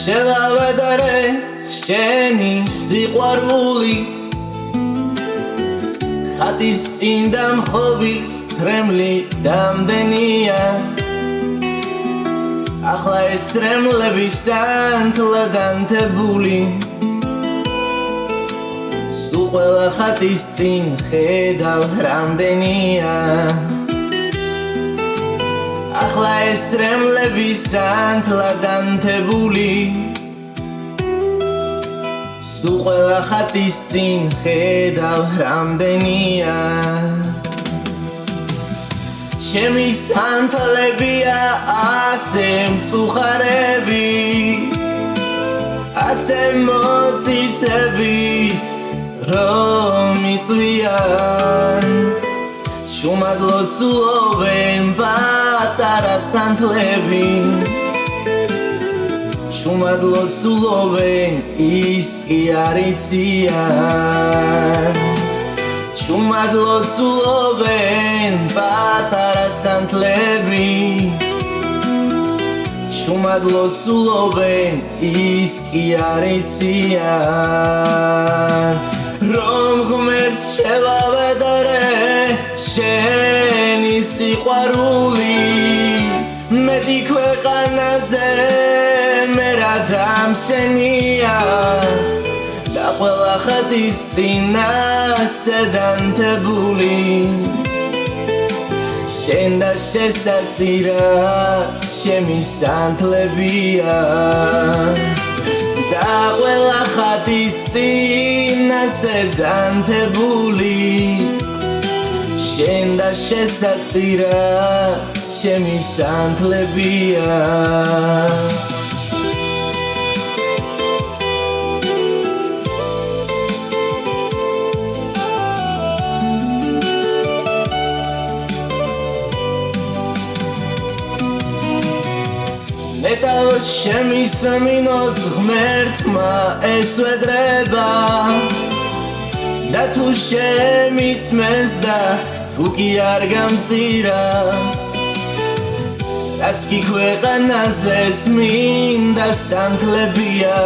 შევავედარე შენი სიყვარული ხატის წინ და მხობილს თრემლი დამდენია ახლა ეს თრემლები სანთლად ანთებული სულ ყველა ხატის წინ ხედავ რამდენია ახლა ეს თრემლები სანთლად ანთებული სულ ყველა ხატის წინ ხედავ რამდენია ჩემი სანთლებია ასე მწუხარები ასე მოწიწები რომ იწვიან შუმად ლოცულობენ პატარა სანთლები შუმად ლოცულობენ ის კი არ იციან შუმად ლოცულობენ პატარა სანთლები შუმად ლოცულობენ ის კი არ იციან რომ ღმერთს შევავედარე შენი სიყვარული მეტი ქვეყანაზე მე რა დამსენია და ყველა ხატის წინ ასე დანთებული შენ და შესაწირა ჩემი სანთლებია და ყველა ხატის წინ ასე დანთებული შენ და შესაწირა ჩემი სანთლებია მეტავს შემის მინოს ღმერთმა ესვედრება და თუ შემისმენს და თუ კი არ გამწირავს რაც კი ქვეყანაზე წმინდა სანთლებია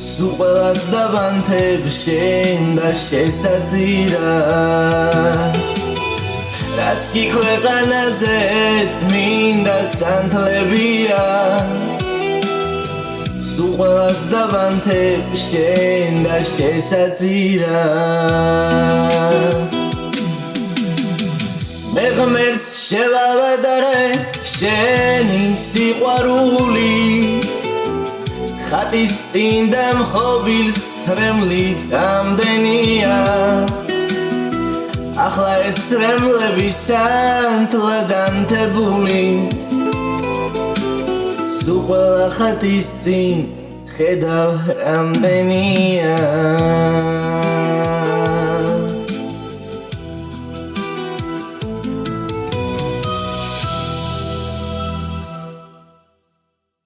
სულ ყველას დავანთებ შენ და შესაწირა რაც კი ქვეყანაზე წმინდა სანთლებია სულ ყველას დავანთებ შენ და შესაწირა მე ღმერთს შევავედარე შენი სიყვარული ხატის წინ და მხობილს თრემლი დამდენია ახლა ეს თრემლები სანთლად ანთებული სულ ყველა ხატის წინ ხედავ რამდენია